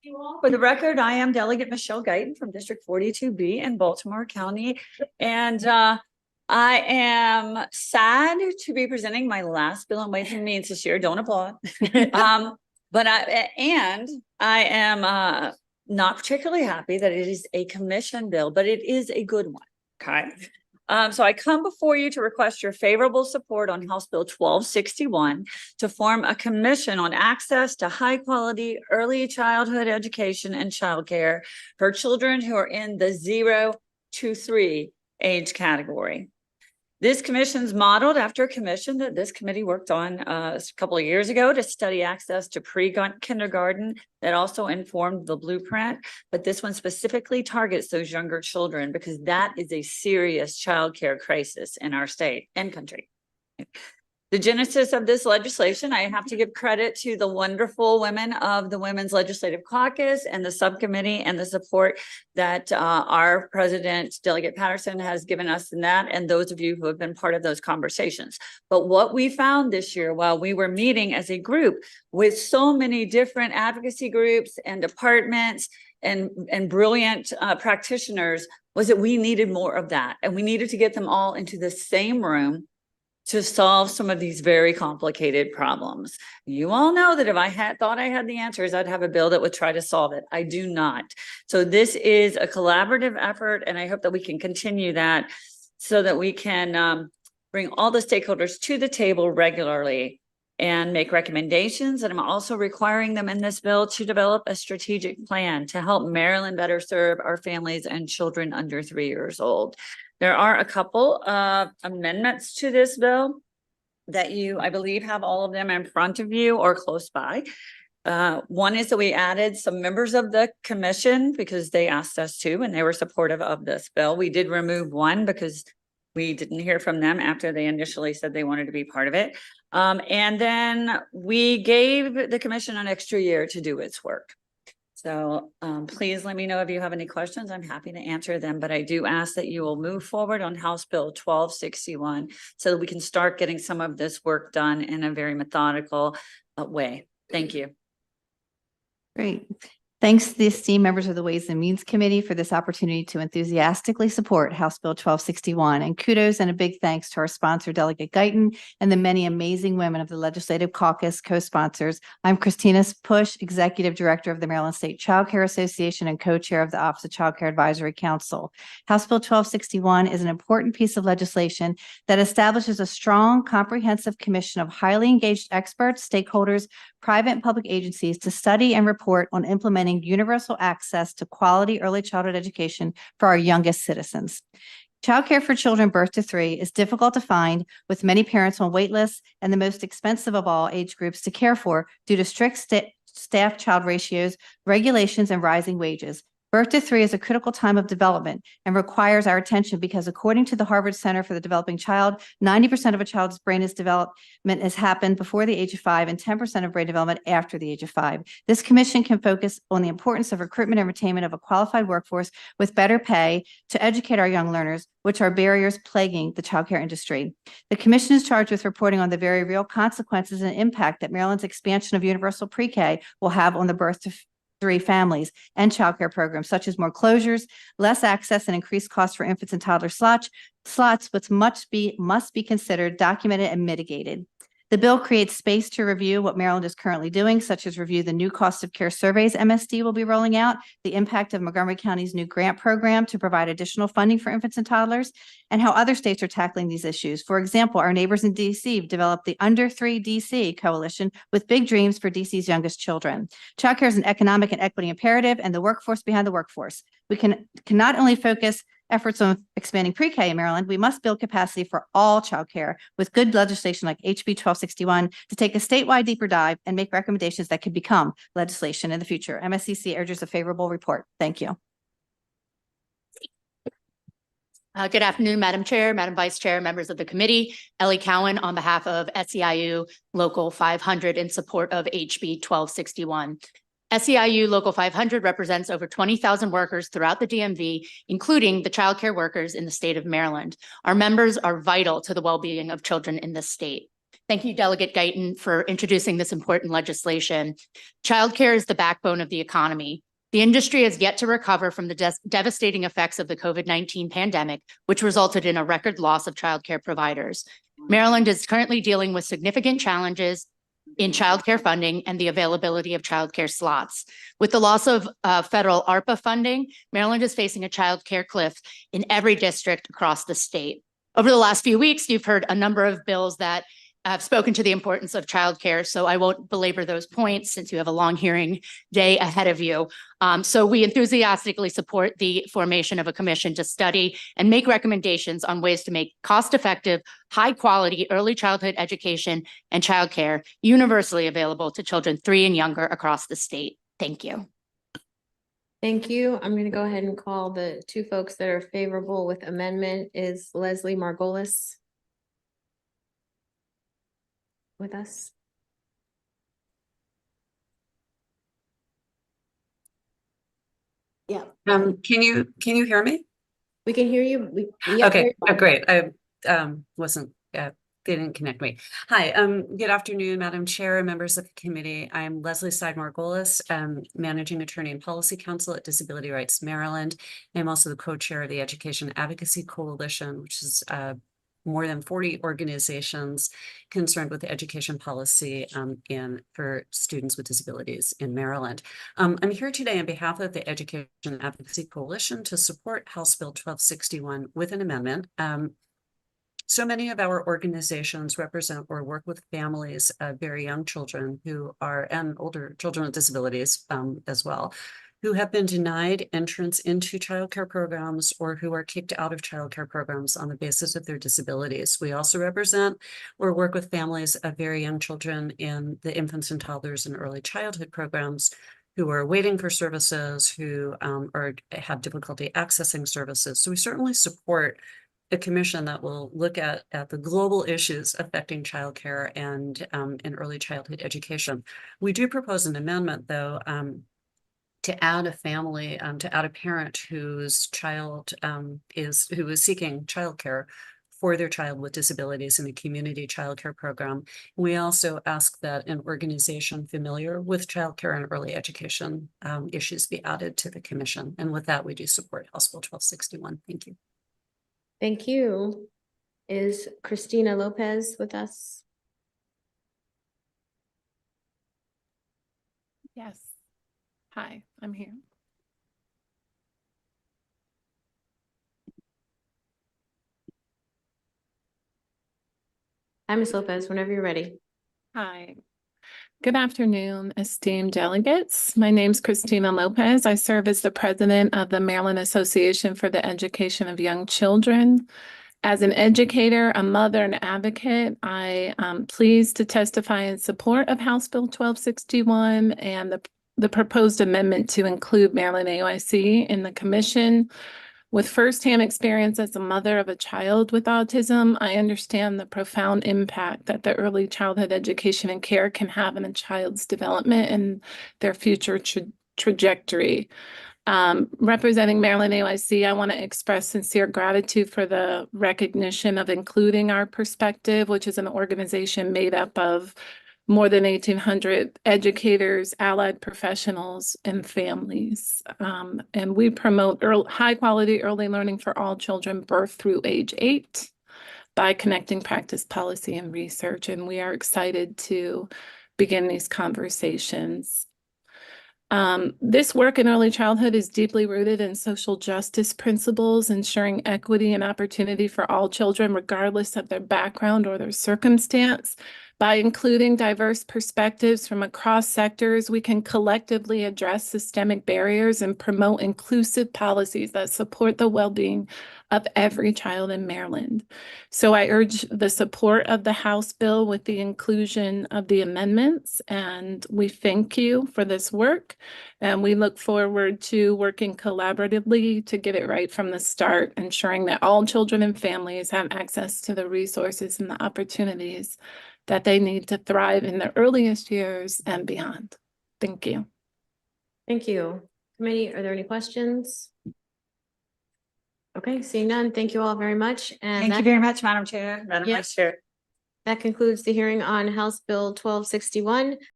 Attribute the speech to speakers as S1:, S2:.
S1: You all. For the record, I am Delegate Michelle Guyton from District 42B in Baltimore County. And I am sad to be presenting my last bill on Ways and Means this year. Don't applaud. But I am not particularly happy that it is a commission bill, but it is a good one. Okay. So I come before you to request your favorable support on House Bill 1261 to form a commission on access to high quality early childhood education and childcare for children who are in the 0 to 3 age category. This commission is modeled after a commission that this committee worked on a couple of years ago to study access to pre-kindergarten that also informed the blueprint. But this one specifically targets those younger children because that is a serious childcare crisis in our state and country. The genesis of this legislation, I have to give credit to the wonderful women of the Women's Legislative Caucus and the subcommittee and the support that our president, Delegate Patterson, has given us in that, and those of you who have been part of those conversations. But what we found this year while we were meeting as a group with so many different advocacy groups and departments and brilliant practitioners was that we needed more of that. And we needed to get them all into the same room to solve some of these very complicated problems. You all know that if I thought I had the answers, I'd have a bill that would try to solve it. I do not. So this is a collaborative effort, and I hope that we can continue that so that we can bring all the stakeholders to the table regularly and make recommendations. And I'm also requiring them in this bill to develop a strategic plan to help Maryland better serve our families and children under 3 years old. There are a couple of amendments to this bill that you, I believe, have all of them in front of you or close by. One is that we added some members of the commission because they asked us to, and they were supportive of this bill. We did remove one because we didn't hear from them after they initially said they wanted to be part of it. And then we gave the commission an extra year to do its work. So please let me know if you have any questions. I'm happy to answer them, but I do ask that you will move forward on House Bill 1261 so that we can start getting some of this work done in a very methodical way. Thank you.
S2: Great. Thanks to the esteemed members of the Ways and Means Committee for this opportunity to enthusiastically support House Bill 1261. And kudos and a big thanks to our sponsor, Delegate Guyton, and the many amazing women of the Legislative Caucus co-sponsors. I'm Christina Push, Executive Director of the Maryland State Child Care Association and co-chair of the Office of Child Care Advisory Council. House Bill 1261 is an important piece of legislation that establishes a strong, comprehensive commission of highly engaged experts, stakeholders, private and public agencies to study and report on implementing universal access to quality early childhood education for our youngest citizens. Childcare for children birth to 3 is difficult to find, with many parents on wait lists and the most expensive of all age groups to care for due to strict staff-child ratios, regulations, and rising wages. Birth to 3 is a critical time of development and requires our attention because according to the Harvard Center for the Developing Child, 90% of a child's brain's development has happened before the age of 5 and 10% of brain development after the age of 5. This commission can focus on the importance of recruitment and retention of a qualified workforce with better pay to educate our young learners, which are barriers plaguing the childcare industry. The commission is charged with reporting on the very real consequences and impact that Maryland's expansion of universal pre-K will have on the birth to 3 families and childcare programs, such as more closures, less access, and increased costs for infants and toddler slots, which must be considered, documented, and mitigated. The bill creates space to review what Maryland is currently doing, such as review the new cost of care surveys MSD will be rolling out, the impact of Montgomery County's new grant program to provide additional funding for infants and toddlers, and how other states are tackling these issues. For example, our neighbors in DC developed the Under 3 DC Coalition with big dreams for DC's youngest children. Childcare is an economic and equity imperative, and the workforce behind the workforce. We can not only focus efforts on expanding pre-K in Maryland, we must build capacity for all childcare with good legislation like HB 1261 to take a statewide deeper dive and make recommendations that could become legislation in the future. MSCC urges a favorable report. Thank you.
S3: Good afternoon, Madam Chair, Madam Vice Chair, members of the committee. Ellie Cowan on behalf of SEIU Local 500 in support of HB 1261. SEIU Local 500 represents over 20,000 workers throughout the DMV, including the childcare workers in the state of Maryland. Our members are vital to the well-being of children in this state. Thank you, Delegate Guyton, for introducing this important legislation. Childcare is the backbone of the economy. The industry has yet to recover from the devastating effects of the COVID-19 pandemic, which resulted in a record loss of childcare providers. Maryland is currently dealing with significant challenges in childcare funding and the availability of childcare slots. With the loss of federal ARPA funding, Maryland is facing a childcare cliff in every district across the state. Over the last few weeks, you've heard a number of bills that have spoken to the importance of childcare, so I won't belabor those points since you have a long hearing day ahead of you. So we enthusiastically support the formation of a commission to study and make recommendations on ways to make cost-effective, high-quality early childhood education and childcare universally available to children 3 and younger across the state. Thank you.
S4: Thank you. I'm going to go ahead and call the 2 folks that are favorable with amendment. Is Leslie Margolis with us? Yeah.
S5: Can you hear me?
S4: We can hear you. Yeah,
S5: Okay, great. I wasn't they didn't connect me. Hi, good afternoon, Madam Chair, members of the committee. I'm Leslie Margolis, Managing Attorney and Policy Counsel at Disability Rights Maryland. I'm also the co-chair of the Education Advocacy Coalition, which is more than 40 organizations concerned with the education policy for students with disabilities in Maryland. I'm here today on behalf of the Education Advocacy Coalition to support House Bill 1261 with an amendment. So many of our organizations represent or work with families of very young children and older children with disabilities as well, who have been denied entrance into childcare programs or who are kicked out of childcare programs on the basis of their disabilities. We also represent or work with families of very young children in the infants and toddlers and early childhood programs who are waiting for services, who have difficulty accessing services. So we certainly support a commission that will look at the global issues affecting childcare and early childhood education. We do propose an amendment, though, to add a family, to add a parent whose child who is seeking childcare for their child with disabilities in a community childcare program. We also ask that an organization familiar with childcare and early education issues be added to the commission. And with that, we do support House Bill 1261. Thank you.
S4: Thank you. Is Christina Lopez with us?
S6: Yes. Hi, I'm here.
S4: Hi, Ms. Lopez, whenever you're ready.
S6: Hi. Good afternoon, esteemed delegates. My name's Christina Lopez. I serve as the president of the Maryland Association for the Education of Young Children. As an educator, a mother, and advocate, I am pleased to testify in support of House Bill 1261 and the proposed amendment to include Maryland AOIC in the commission. With firsthand experience as a mother of a child with autism, I understand the profound impact that the early childhood education and care can have in a child's development and their future trajectory. Representing Maryland AOIC, I want to express sincere gratitude for the recognition of including our perspective, which is an organization made up of more than 1,800 educators, allied professionals, and families. And we promote high-quality early learning for all children birth through age 8 by connecting practice, policy, and research. And we are excited to begin these conversations. This work in early childhood is deeply rooted in social justice principles, ensuring equity and opportunity for all children, regardless of their background or their circumstance. By including diverse perspectives from across sectors, we can collectively address systemic barriers and promote inclusive policies that support the well-being of every child in Maryland. So I urge the support of the House bill with the inclusion of the amendments, and we thank you for this work. And we look forward to working collaboratively to get it right from the start, ensuring that all children and families have access to the resources and the opportunities that they need to thrive in their earliest years and beyond. Thank you.
S4: Thank you. Committee, are there any questions? Okay, seeing none, thank you all very much. And
S1: Thank you very much, Madam Chair, Madam
S4: Yeah.
S1: Vice Chair.
S4: That concludes the hearing on House Bill 1261.